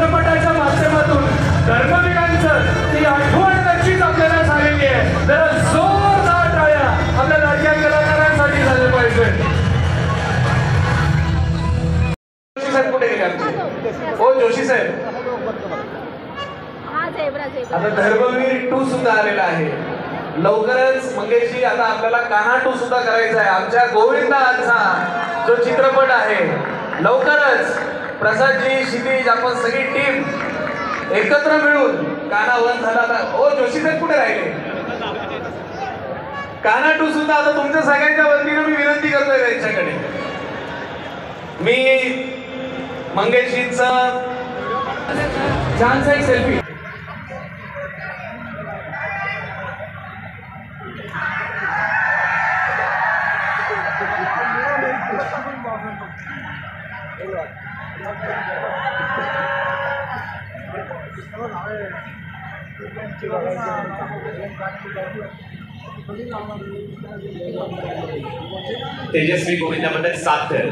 चित्रपटाच्या माध्यमातून धर्मवीरांचं ती आठवण नक्कीच आपल्याला झालेली आहे. जरा जोरदार टाळ्या आपल्या लाडक्या कलाकारांसाठी झाले पाहिजे. जोशी साहेब कुठे गेले आमचे? हो जोशी साहेब. आता धर्मवीर 2 सुद्धा आलेला आहे लवकरच. मंगेशजी आता आपल्याला कान्हा 2 सुद्धा करायचा आहे. आमच्या गोविंदाचा जो चित्रपट आहे लवकरच प्रसादजी, क्षितिज, आपण सगळी टीम एकत्र मिळून कान्हा 1 झाला. आता ओ जोशी साहेब कुठे राहिले? कान्हा 2 सुद्धा आता तुमच्या सगळ्यांच्या वतीने मी विनंती करतोय त्यांच्याकडे. मी मंगेशजींचा छानसा एक सेल्फी. तेजस्वी गोविंदाबद्दल 7 थर.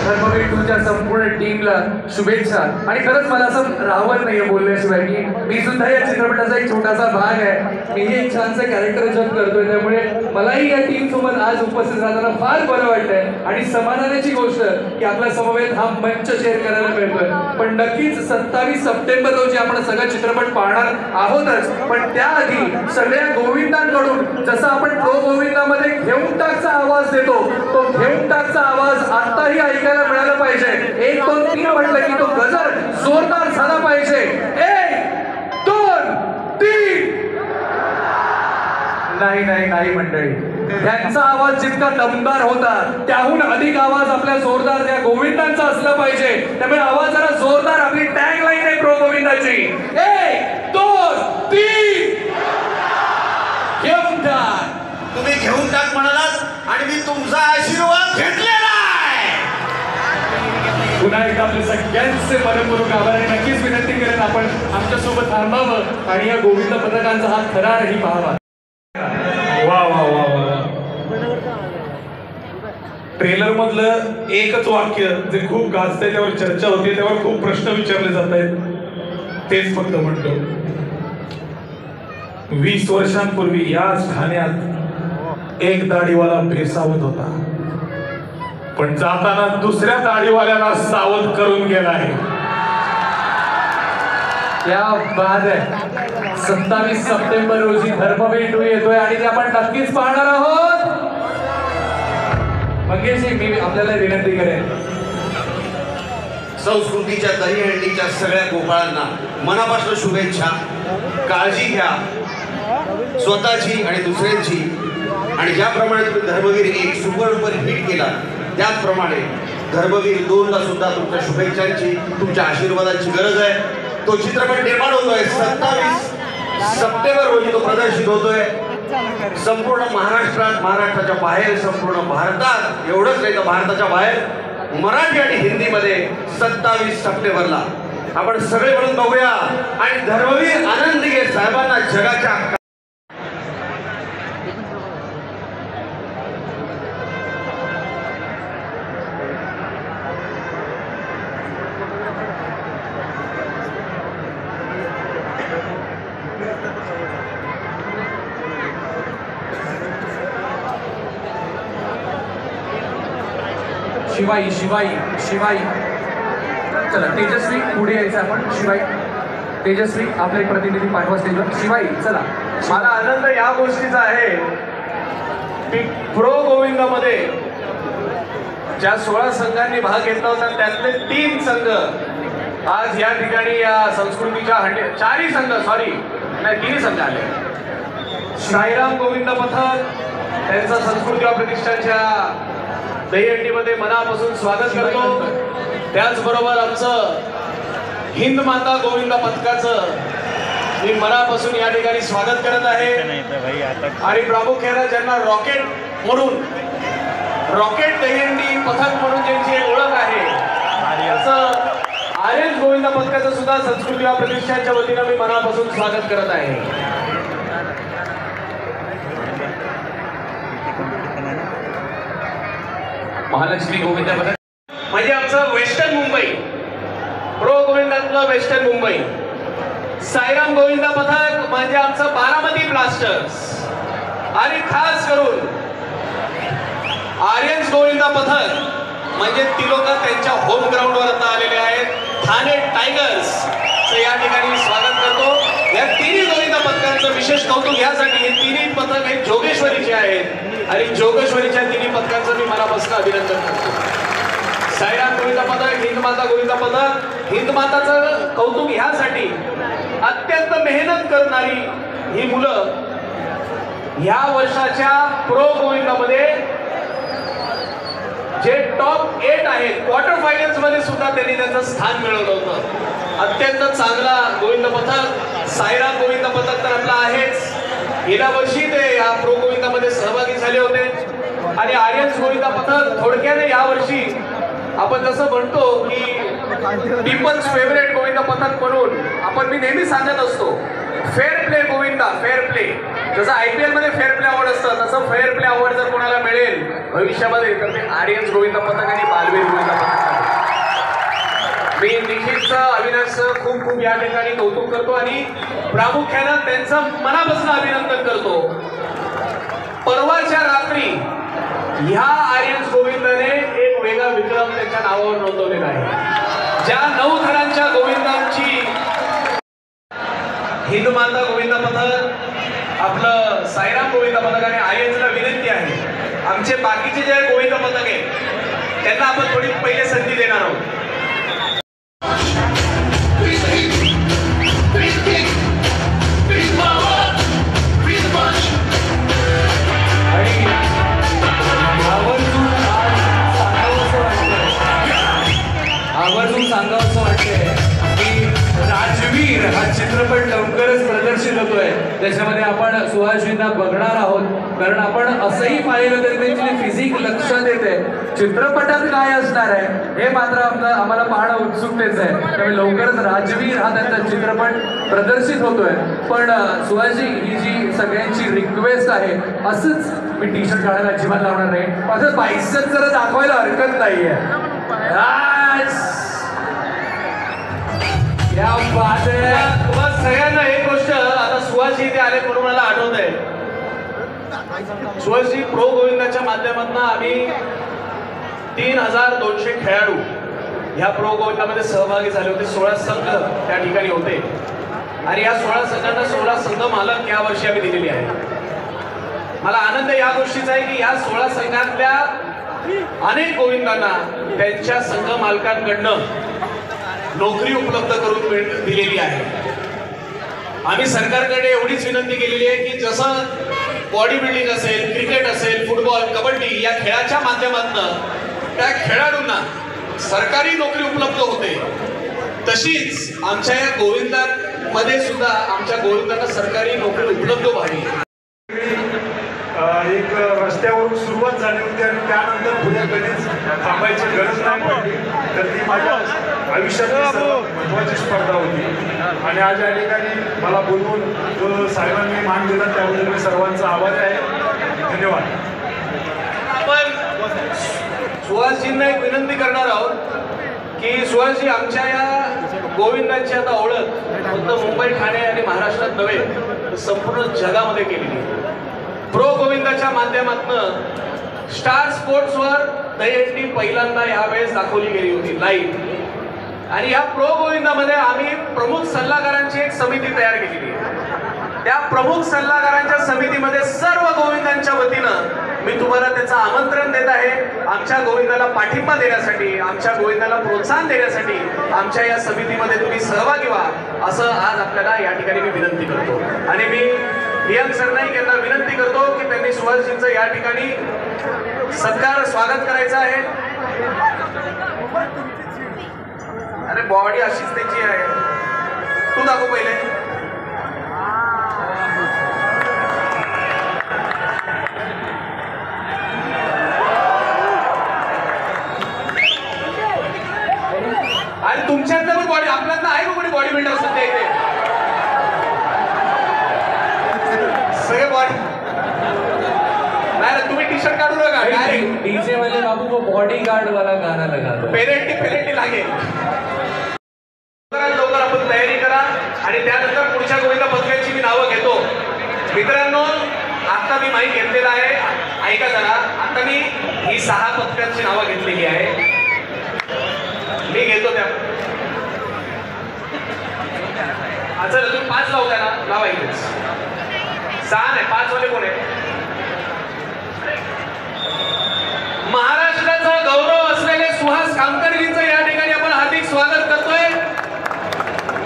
धर्मवीर 2च्या संपूर्ण टीमला शुभेच्छा. आणि खरंच मला असं राहवत नाहीये बोलण्याशिवाय की मी सुद्धा या चित्रपटाचा एक छोटासा भाग आहे. मीही एक छानसं कॅरेक्टर जप करतोय. त्यामुळे मलाही या टीम सोबत आज उपस्थित राहताना फार बरं वाटतंय आणि समाधानाची गोष्ट की आपल्या समवेत हा मंच शेअर करायला मिळतोय. पण नक्कीच 27 सप्टेंबर रोजी आपण सगळा चित्रपट पाहणार आहोतच. पण त्याआधी सगळ्या गोविंदांकडून जसं आपण प्रो गोविंदामध्ये घेऊन टाकचा आवाज देतो तो घेऊन टाकचा आवाज आताही ऐकायला मिळाला पाहिजे. 1 2 3 म्हटलं की तो गजर जोरदार झाला पाहिजे. 1 2 3. नाही मंडळी, त्यांचा आवाज जितका दमदार होता त्याहून अधिक आवाज आपल्या जोरदार त्या गोविंदांचा असला पाहिजे. त्यामुळे आवाज जरा जोरदार. आपली टॅग लाईन आहे प्रो गोविंदाची. 1 2 3. घेऊन टाक. तुम्ही घेऊन टाक म्हणालात आणि मी तुमचा आशीर्वाद घेतलेला आहे. पुन्हा एकदा आपले सगळ्यांचे मनपूर्वक आभार आणि नक्कीच विनंती करेन आपण आमच्यासोबत थांबावं आणि या गोविंद पथकांचा हा थरारही पाहावा. वा वा वा वा. ट्रेलर मधलं एकच वाक्य जे खूप गाजतंय, त्यावर चर्चा होती, त्यावर खूप प्रश्न विचारले जात आहेत, तेच फक्त म्हणतो. 20 वर्षांपूर्वी याच ठाण्यात एक दाढीवाला भेसावत होता, पण जाताना दुसऱ्या दाढीवाल्याला सावध करून गेलाय. क्या बात आहे. 27 सप्टेंबर रोजी धर्मवीर 2 येतोय आणि ते आपण नक्कीच पाहणार आहोत. मंगेशजी, मी आपल्याला विनंती करेन, संस्कृतीच्या दहीहंडीच्या सगळ्या गोपाळांना मनापासून शुभेच्छा. काळजी घ्या स्वतःची आणि दुसऱ्यांची. आणि ज्याप्रमाणे तुम्ही धर्मवीर 1 सुपर डुपर हिट केला, त्याचप्रमाणे धर्मवीर 2 ला सुद्धा तुमच्या शुभेच्छांची, तुमच्या आशीर्वादाची गरज आहे. तो चित्रपट निर्माण होतोय. 27 सप्टेंबर रोजी तो प्रदर्शित होतोय संपूर्ण महाराष्ट्रात, महाराष्ट्राच्या बाहेर, संपूर्ण भारतात, एवढंच नाही तर भारताच्या बाहेर मराठी आणि हिंदीमध्ये 27 सप्टेंबरला आपण सगळे म्हणून बघूया. आणि धर्मवीर आनंद दिघे साहेबांना जगाच्या शिवाई शिवाई शिवाई. चला तेजस्वी पुढे यायचं आपण. शिवाई तेजस्वी आपले एक प्रतिनिधी पाठवा स्टेजवर. शिवाई चला. मला आनंद या गोष्टीचा आहे की प्रो गोविंदामध्ये ज्या 16 संघांनी भाग घेतला होता त्यातले 3 संघ आज या ठिकाणी या संस्कृतीच्या 4 संघ नाही 3 संघ आले. साईराम गोविंद पथक त्यांचं संस्कृती प्रतिष्ठानच्या दहीहंडीमध्ये मनापासून स्वागत करतो. त्याचबरोबर आमचं हिंद माता गोविंद पथकाचं मी मनापासून या ठिकाणी स्वागत करत आहे. आणि प्रामुख्याने ज्यांना रॉकेट म्हणून रॉकेट दहीहंडी पथक म्हणून ज्यांची एक ओळख आहे असं आर्यन गोविंद पथकाचं सुद्धा संस्कृती प्रतिष्ठानच्या वतीनं मी मनापासून स्वागत करत आहे. महालक्ष्मी गोविंद पथक म्हणजे आमचं वेस्टर्न मुंबई प्रो गोविंदातलं वेस्टर्न मुंबई. साईराम गोविंद पथक म्हणजे आमचं बारामती ब्लास्टर्स. आणि खास करून आर्यन्स गोविंद पथक म्हणजे ती लोक त्यांच्या होम ग्राउंडवर आता आलेले आहेत. ठाणे टायगर्स या ठिकाणी स्वागत करतो. या 3 गोविंद पथकांचं विशेष कौतुक यासाठी हे 3 पथक हे जोगेश्वरीचे आहेत आणि जोगेश्वरीच्या 3 पथकांचं मी मनापासून अभिनंदन करतो. साईराम गोविंद पथक, हिंदमाता गोविंद पथक. हिंदमाताचं कौतुक ह्यासाठी अत्यंत मेहनत करणारी ही मुलं ह्या वर्षाच्या प्रो गोविंदामध्ये जे टॉप 8 आहेत क्वार्टर फायनल्स मध्ये सुद्धा त्यांनी त्यांचं स्थान मिळवलं होतं. अत्यंत चांगला गोविंद पथक. साईराम गोविंद पथक तर आपला आहेच. गेल्या वर्षी ते या प्रो गोविंदामध्ये सहभागी झाले होते. आणि आर्यन्स गोविंद पथक थोडक्याने यावर्षी आपण जसं म्हणतो की पीपल्स फेवरेट गोविंद पथक म्हणून आपण मी नेहमी सांगत असतो fair play Govinda fair play. जसं IPL मध्ये फेअर प्ले अवॉर्ड असतं तसं फेअर प्ले अवॉर्ड जर कोणाला मिळेल भविष्यामध्ये तर ते आर्यन्स गोविंद पथक आणि बालवीर गोविंद पथक. मी निखिलचं अविनाशचं खूप खूप या ठिकाणी कौतुक करतो आणि प्रामुख्यानं त्यांचं मनापासून अभिनंदन करतो. परवाच्या रात्री ह्या आर्यन्स गोविंदाने एक वेगळा विक्रम त्यांच्या नावावर नोंदवलेला आहे. ज्या 9 थरांच्या गोविंदांची हिंदमाता गोविंद पथक आपलं साईराम गोविंद पथक आणि आर्यन्सला विनंती आहे आमचे बाकीचे जे गोविंद पथक आहेत त्यांना आपण थोडी पहिले संधी देणार आहोत. आवर्जून सांगावंसं वाटतंय की राजवीर हा चित्रपट लवकरच प्रदर्शित होतोय. त्याच्यामध्ये आपण सुहासजींना बघणार आहोत कारण आपण असंही पाहिलं तरी त्यांची फिजिक लक्षात येते. चित्रपटात काय असणार आहे हे मात्र आम्हाला पाहणं उत्सुकतेच आहे. त्यामुळे लवकरच राजवीर हा त्यांचा चित्रपट प्रदर्शित होतोय. पण सुहासजी ही जी सगळ्यांची रिक्वेस्ट आहे असंच मी टी-शर्ट काढायला अजिबात लावणार नाही. माझं बायसेप जरा दाखवायला हरकत नाहीये. या बात आहे. तुम्हाला सगळ्यांना एक गोष्ट आता सुहासजी इथे आले म्हणून मला आठवत आहे. सुहासजी प्रो गोविंदाच्या माध्यमातून आम्ही 3200 खेळाडू ह्या प्रो गोविंदामध्ये सहभागी झाले होते. 16 संघ त्या ठिकाणी होते आणि या 16 संघांना 16 संघ मालक या वर्षी आम्ही दिलेली आहे. मला आनंद या गोष्टीचा आहे की या 16 संघातल्या अनेक गोविंदांना त्यांच्या संघ मालकांकडनं नोकरी उपलब्ध करून दिलेली आहे. आम्ही सरकारकडे एवढीच विनंती केलेली आहे की जसं बॉडी बिल्डिंग असेल, क्रिकेट असेल, फुटबॉल, कबड्डी या खेळाच्या माध्यमातून त्या खेळाडूंना सरकारी नोकरी उपलब्ध होते तशीच आमच्या या गोविंदांमध्ये सुद्धा आमच्या गोविंदांना सरकारी नोकरी उपलब्ध व्हावी. एक रस्त्यावरून सुरुवात झाली होती आणि त्यानंतर पुढे कधीच थांबायची गरज नाही पडली. तर ती माझ्या आयुष्यातली सर्वात महत्त्वाची स्पर्धा होती आणि आज या ठिकाणी मला बोलवून जो साहेबांनी मान दिला त्याबद्दल मी सर्वांचा आभारी आहे. धन्यवाद. आपण सुहासजींना एक विनंती करणार आहोत की सुहासजी आमच्या या गोविंदांची आता ओळख फक्त मुंबई, ठाणे आणि महाराष्ट्रात नव्हे तर संपूर्ण जगामध्ये केलेली. प्रो गोविंदाच्या माध्यमातून स्टार स्पोर्ट्सवर दहीहंडी पहिल्यांदा यावेळेस दाखवली गेली होती लाईव्ह. आणि या प्रो गोविंदामध्ये आम्ही प्रमुख सल्लागारांची एक समिती तयार केलेली आहे. त्या प्रमुख सल्लागारांच्या समितीमध्ये सर्व गोविंदांच्या वतीनं मी तुम्हाला त्याचं आमंत्रण देत आहे. आमच्या गोविंदाला पाठिंबा देण्यासाठी, आमच्या गोविंदाला प्रोत्साहन देण्यासाठी आमच्या या समितीमध्ये तुम्ही सहभागी व्हा, असं आज आपल्याला या ठिकाणी मी विनंती करतो. आणि मी रियांक सरनाईक यांना विनंती करतो की त्यांनी सुहासजींचं या ठिकाणी सत्कार स्वागत करायचं आहे. अरे बॉडी अशीच त्याची आहे, तू दाखव पहिले. आणि तुमच्यातलं पण बॉडी, आपल्याला आहे का कोणी बॉडी बिल्डर सध्या इथे? सगळे बॉडी नाही, तुम्ही टी शर्ट काढू नका. डायरेक्ट डीजे वाले बाबू को बॉडी गार्ड वाला गाना लगा दो. पेरेंटी लागेल. लवकर आपण तयारी करा आणि त्यानंतर पुढच्या गोविंदा पथकाची मी नावं घेतो. मित्रांनो, आता मी माहिती घेतलेला आहे, ऐका जरा. आता मी ही 6 पथकांची नावं घेतलेली आहे, मी घेतो त्या. अच्छा तुम्ही 5 लावता ना, लावा इथेच. 6 नाही, 5 वाले कोण आहे? महाराष्ट्राचा गौरव असलेले सुहास कामकरजींचं या ठिकाणी आपण हार्दिक स्वागत करतोय.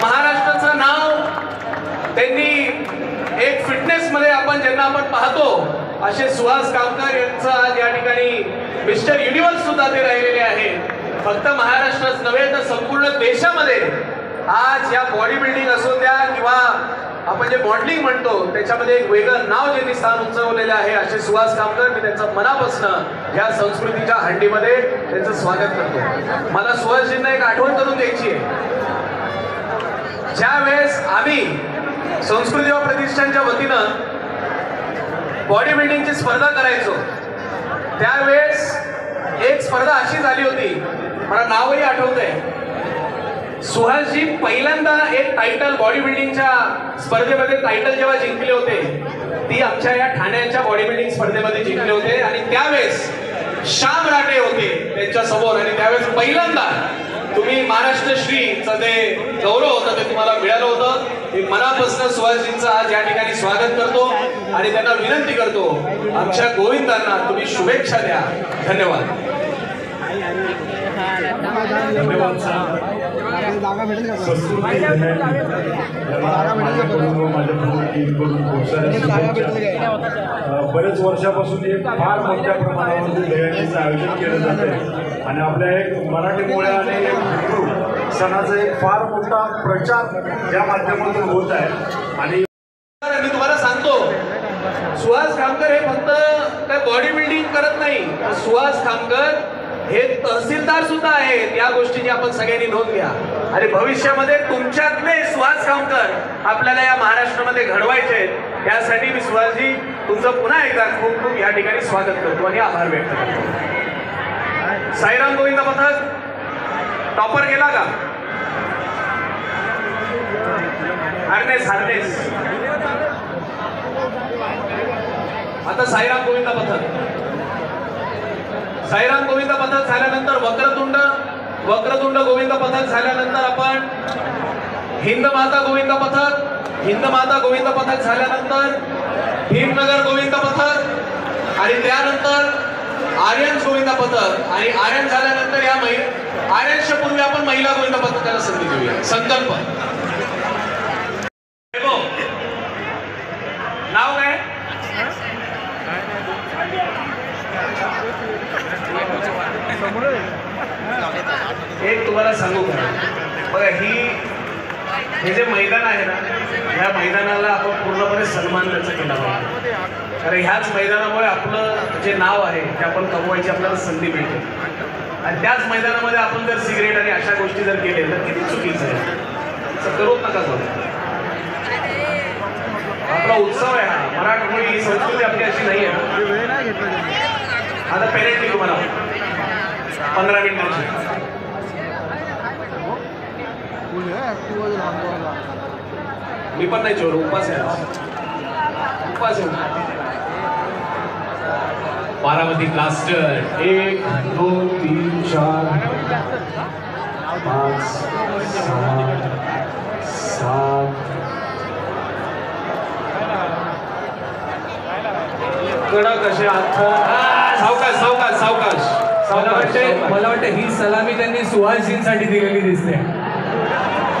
महाराष्ट्राचं नाव त्यांनी एक फिटनेस मध्ये आपण ज्यांना आपण पाहतो असे सुहास कामकर यांचं आज या ठिकाणी मिस्टर युनिव्हर्स सुद्धा ते राहिलेले आहेत. फक्त महाराष्ट्रात नव्हे तर संपूर्ण देशामध्ये आज या बॉडी बिल्डिंग असो द्या किंवा आपण जे मॉडेलिंग म्हणतो त्याच्यामध्ये एक वेगळं नाव ज्यांनी स्थान उंचवलेलं आहे असे सुहास कामकर, मी त्यांचं मनापासून या संस्कृतीच्या हंडीमध्ये त्यांचं स्वागत करतो. मला सुहासजींना एक आठवण करून द्यायची आहे. ज्या वेळेस आम्ही संस्कृती व प्रतिष्ठानच्या वतीनं बॉडी बिल्डिंगची स्पर्धा करायचो त्यावेळेस एक स्पर्धा अशी झाली होती, मला नावही आठवतंय. सुहासजी पहिल्यांदा एक टायटल बॉडी बिल्डिंगच्या स्पर्धेमध्ये टायटल जेव्हा जिंकले होते ती आमच्या या ठाण्याच्या बॉडी बिल्डिंग स्पर्धेमध्ये जिंकले होते. आणि त्यावेळेस श्याम राठे होते त्यांच्या समोर. आणि त्यावेळेस पहिल्यांदा तुम्ही महाराष्ट्र श्रीचं जे गौरव होतं ते तुम्हाला मिळालं होतं. मी मनापासून सुहासजींचं आज या ठिकाणी स्वागत करतो आणि त्यांना विनंती करतो आमच्या गोविंदांना तुम्ही शुभेच्छा द्या. धन्यवाद. धन्यवाद सर. संस्कृती बरेच वर्षापासून एक फार मोठ्या प्रमाणामध्ये दहीहंडीचं आयोजन केलं जाते आणि आपल्या एक मराठीमुळे आणि एक सणाचा एक फार मोठा प्रचार या माध्यमातून होत आहे. आणि मी तुम्हाला सांगतो सुहास कामकर हे फक्त काय बॉडी बिल्डिंग करत नाही, सुहास कामकर हे तहसीलदार सुद्धा आहेत. या गोष्टीची आपण सगळ्यांनी नोंद घ्या आणि भविष्यामध्ये तुमच्यातले सुहास कामकर आपल्याला या महाराष्ट्रामध्ये घडवायचे आहेत. त्यासाठी मी सुहासजी तुमचं पुन्हा एकदा खूप खूप या ठिकाणी स्वागत करतो आणि आभार व्यक्त करतो. साईराम गोविंद पथक टॉपर गेला का? हार्नेस आता साईराम गोविंद पथक झाल्यानंतर वक्रतुंड गोविंद पथक झाल्यानंतर आपण हिंद माता गोविंद पथक झाल्यानंतर भीमनगर गोविंद पथक आणि त्यानंतर आर्यन गोविंद पथक आणि आर्यन झाल्यानंतर या आर्यनच्या पूर्वी आपण महिला गोविंद पथकाला संधी देऊया. संकल्प नाव काय? एक तुम्हाला सांगू का बघा, हे जे मैदान आहे ना ह्या मैदानाला आपण पूर्णपणे सन्मान त्याचा केला पाहिजे. कारण ह्याच मैदानामुळे आपलं जे नाव आहे ते आपण कमवायची आपल्याला संधी मिळते. आणि त्याच मैदानामध्ये आपण जर सिगरेट आणि अशा गोष्टी जर केले तर किती चुकीचं आहे. असं करूच नका करू. आपला उत्सव आहे हा मराठमोळी, ही संस्कृती आपली अशी नाही आहे. आता पेरेंटली तुम्हाला 15 मिनिटांची मी पण नाही चोर, उपास आहे. बारामती ब्लास्टर 1 2 3 4 5 6 7 कडक असे हात. सावकाश सावकाश सावकाश. मला वाटतं ही सलामी त्यांनी सुहासजींसाठी दिलेली दिसते.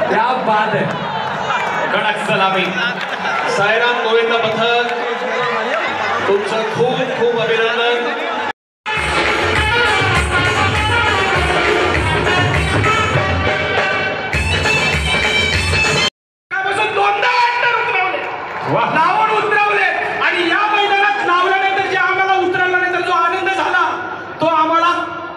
क्या बात आहे. कडक सलामी. साईराम गोविंद पथक तुमचं खूप खूप अभिनंदन. नावून उतरवले आणि या मैदानात लावल्यानंतर जे आम्हाला उतरवल्यानंतर जो आनंद झाला तो आम्हाला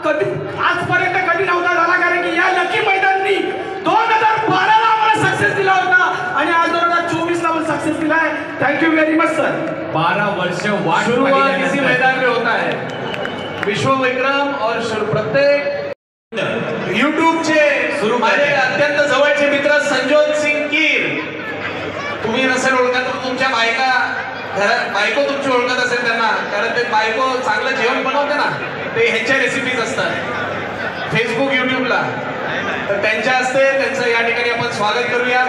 कधी आजपर्यंत कधी नव्हता झाला. कारण की या लकी मैदानांनी 2012 ला आम्हाला सक्सेस दिला होता आणि आज 2024 ला पण सक्सेस दिला है. Thank you very much sir. 12 वर्ष वाट शुरुआत इसी मैदान में होता है. विश्व विक्रम और प्रत्येक यूट्यूबचे माझे अत्यंत जवळचे मित्र संजोत सिंग कीर. तुम्ही नसेल ओळखत तर तुमच्या बायका घरात बायको तुमची ओळखत असेल त्यांना. कारण ते बायको चांगलं जेवण बनवते ना ते ह्यांच्या रेसिपीज असतात फेसबुक युट्यूबला. तर त्यांच्या हस्ते त्यांचं या ठिकाणी आपण स्वागत करूया.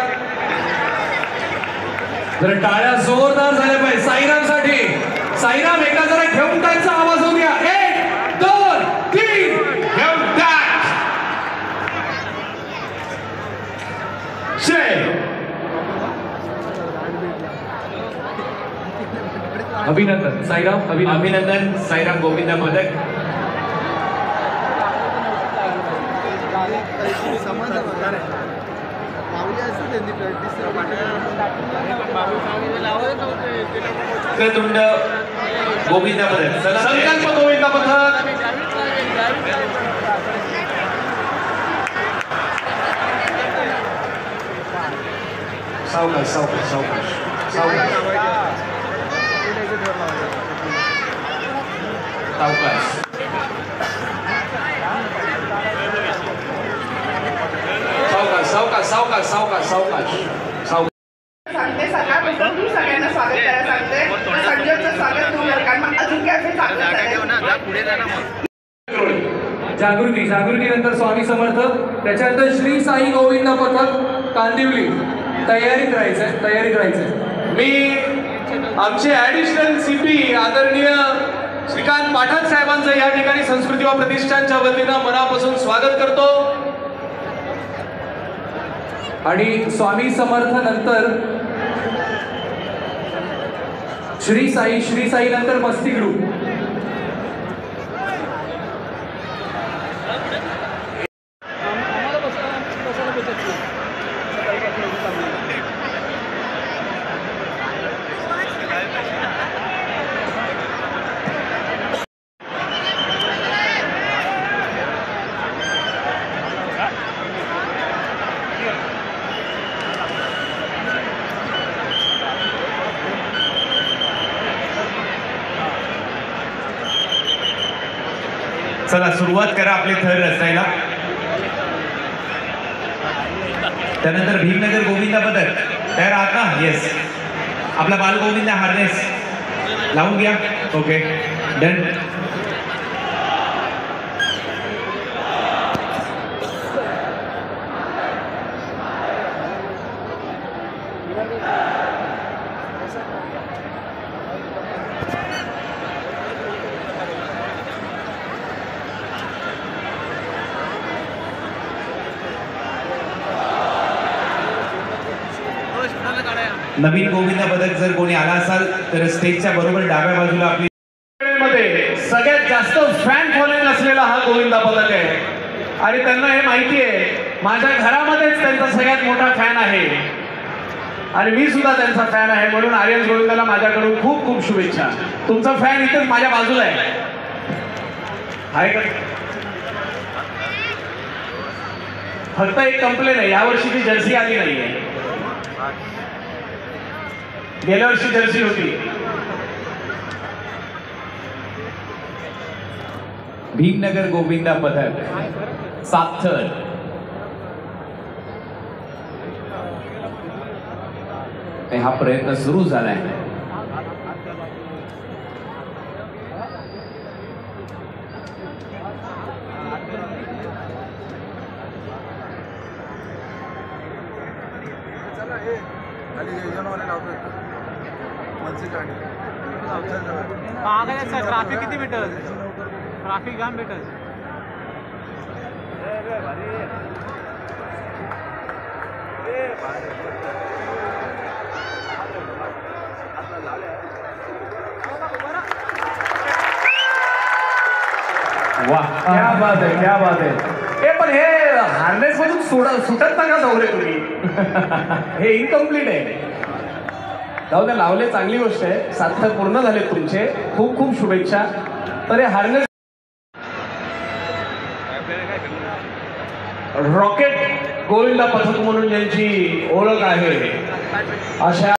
जर टाळ्या जोरदार झाल्या पाहिजे साईरामसाठी. साईराम एकदा जरा घेऊन टाकचा आवाज होऊ द्या. 1 2 3 घेऊन टाक. अभिनंदन साईराम. अभिनंदन साईराम गोविंद पदक. तुंड गोविंद पदक. संकल्प गोविंद पथक. सावकाश सावकाश सावकाश सावकाश सावकाश. सावकाश सावकाश सावकाश सावकाश सावकाश. सांगते सकाळपासून तू सगळ्यांना स्वागत करायला सांगते. संजयचं स्वागत तू कर कारण अजून काय असेल जागृती. जागृतीनंतर स्वामी समर्थ. त्याच्यानंतर श्री साई गोविंद पथक कांदिवली. तयारीत राहायचंय तयारीत राहायचंय. मी आमचे ऍडिशनल सीपी आदरणीय श्रीकांत पाठक साहेबांचं या ठिकाणी संस्कृती व प्रतिष्ठानच्या वतीनं मनापासून स्वागत करतो. आणि स्वामी समर्थ नंतर श्री साई नंतर मस्ती ग्रुप. चला सुरुवात करा आपले थर रचायला. त्यानंतर भीमनगर गोविंद पदक तयार आहात ना? येस. आपला बाल गोविंद हार्नेस लावून घ्या. Okay done. नवीन गोविंद पदक जर कोणी आला असाल तर स्टेजच्या बरोबर डाव्या बाजूला आपली मध्ये सगळ्यात जास्त फॅन फॉलोइंग असलेला हा गोविंदा पदक आहे. आणि त्यांना हे माहिती आहे माझ्या घरामध्येच त्यांचा सगळ्यात मोठा फॅन आहे आणि मी सुद्धा त्यांचा फॅन आहे. म्हणून आर्यन गोविंदाला माझ्याकडून खूप खूप शुभेच्छा. तुमचा फॅन इथेच माझ्या बाजूला आहे का? फक्त एक कंप्लेन आहे, यावर्षी ती जर्सी आली नाहीये. गेल्या वर्षी जर्सी होती. भीमनगर गोविंदा पथक साथर. हा प्रयत्न सुरू झालाय. ट्राफिक किती भेटल ट्राफिक जाम भेटल वाह क्या बात आहे क्या बात आहे. हे पण हे हार्नेस मधून सुटत नका जाऊ तुम्ही. हे इनकम्प्लीट आहे. जाऊ द्या, लावले चांगली गोष्ट आहे. सार्थक पूर्ण झाले तुमचे. खूप खूप शुभेच्छा. तर हे हार्नेस रॉकेट गोविंदा पथक म्हणून ज्यांची ओळख आहे अशा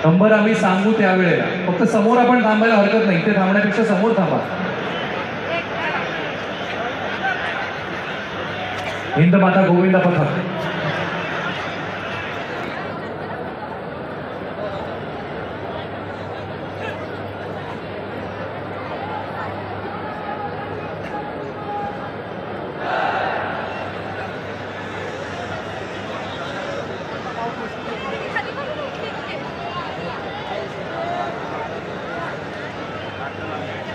नंबर आम्ही सांगू त्यावेळेला. फक्त समोर आपण थांबायला हरकत नाही. ते थांबण्यापेक्षा समोर थांबा. हिंद माता गोविंदा पथक.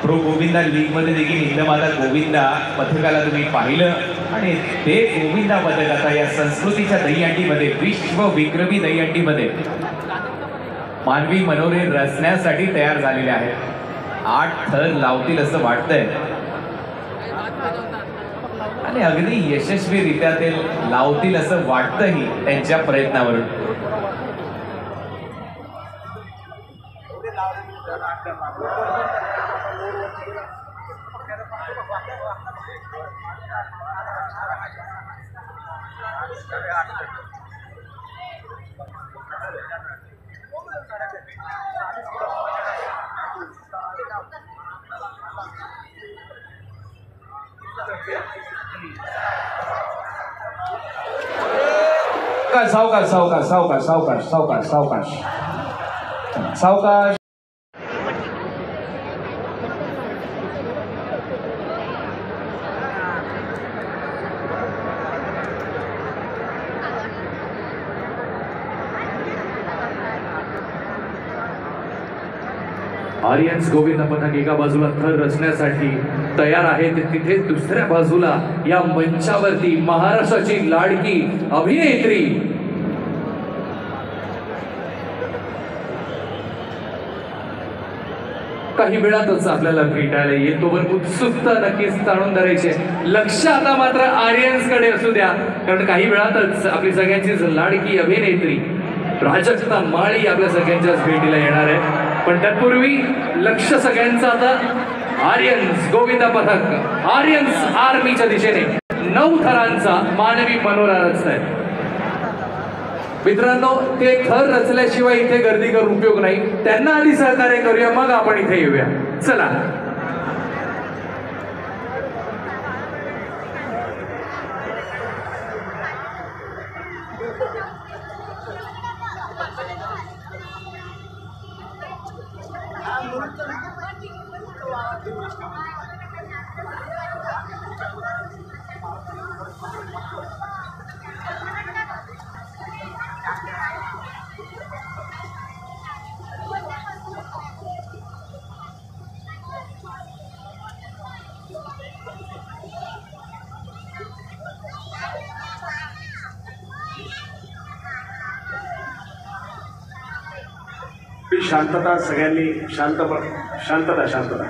प्रो गोविंदा लीगमध्ये देखील हिंदमाता गोविंदा पथकाला तुम्ही पाहिलं आणि ते गोविंदा पथक आता या संस्कृतीच्या दहीहंडीमध्ये, विश्व विक्रमी दहीहंडीमध्ये मानवी मनोरे रचण्यासाठी तयार झालेले आहेत. 8 थर लावतील असं वाटतंय आणि अगदी यशस्वीरित्या ते लावतील असं वाटतंही त्यांच्या प्रयत्नावरून. सावकाश सावकाश सावकाश सावकाश सावकाश सावकाश सावकाश. आर्यन्स गोविंदा पथक एका बाजूला थर रचण्यासाठी तयार आहे. तिथे दुसऱ्या बाजूला या मंचावरती महाराष्ट्राची लाडकी अभिनेत्री काही वेळातच आपल्याला भेटायला येतो. पण उत्सुकता नक्कीच ताणून धरायची. लक्ष आता मात्र आर्यन्स कडे असू द्या, कारण काही वेळातच आपली सगळ्यांचीच लाडकी अभिनेत्री प्राजक्ता माळी आपल्या सगळ्यांच्याच भेटीला येणार आहे. पण तत्पूर्वी लक्ष सगळ्यांचं आता आर्यन्स गोविंदा पथक, आर्यन्स आर्मीच्या दिशेने 9 थरांचा मानवी मनोरा रचताय. मित्रांनो, ते थर रचल्याशिवाय इथे गर्दी करून उपयोग नाही. त्यांना आधी सहकार्य करूया, मग आपण इथे येऊया. चला. शांतता, सगळ्यांनी शांतता शांतता.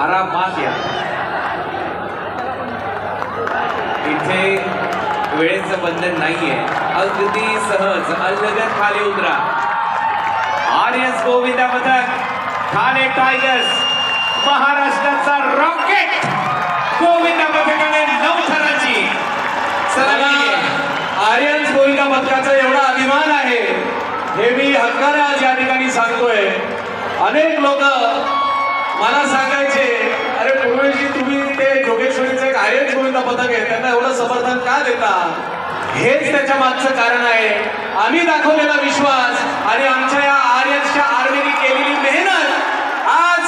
आरामात या. इथे वेळेचं बंधन नाहीये, अगदी सहज अलगद खाली उतरा. आर्यन्स गोविंदा पथक, ठाणे टायगर्स, महाराष्ट्राचा रॉकेट गोविंदा पथकाने 9 थराची आर्यन्स गोविंदा पथकाचा एवढा अभिमान आहे हे मी हक्काने आज या ठिकाणी सांगतोय. अनेक लोक मला सांगायचे, अरे पूर्वेशी तुम्ही ते जोगेश्वरीचं एक आर्यन्स गोविंदा पथक आहे त्यांना एवढं समर्थन का देता. हेच त्याच्या मागचं कारण आहे. आम्ही दाखवलेला विश्वास आणि आमच्या या आर्यन्सच्या आर्मीने केलेली मेहनत आज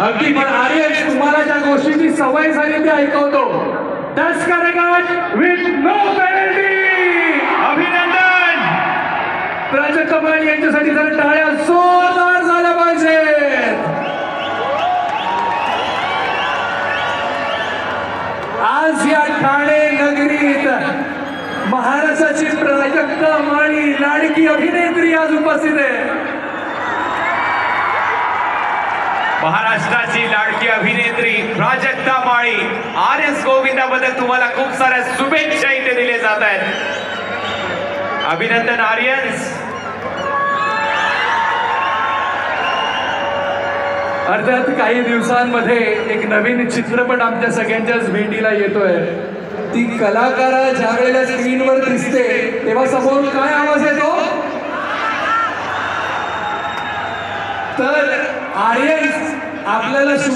अगदी. पण आर्यन, तुम्हाला ज्या गोष्टीची सवय झाली ती ऐकवतो. 10 कारगट विथ नो पेनल्टी. अभिनंदन. प्राजक्त माळी यांच्यासाठी जर टाळ्या जोरदार झाल्या पाहिजेत. आज या ठाणे नगरीत महाराष्ट्राची प्राजक्त माळी, लाडकी अभिनेत्री आज उपस्थित आहे. महाराष्ट्राची लाडकी अभिनेत्री प्राजक्ता माळी, आर्यन्स गोविंदा बद्दल तुम्हाला खूप साऱ्या शुभेच्छा इथे दिले जात आहेत. अभिनंदन आर्यन्स. अर्थात काही दिवसांमध्ये एक नवीन चित्रपट आमच्या सगळ्यांच्याच भेटीला येतोय. ती कलाकारा ज्या वेळेला स्क्रीनवर दिसते तेव्हा समोर काय आवाज येतो, तर आर्यन्स आपल्याला शुभेच्छा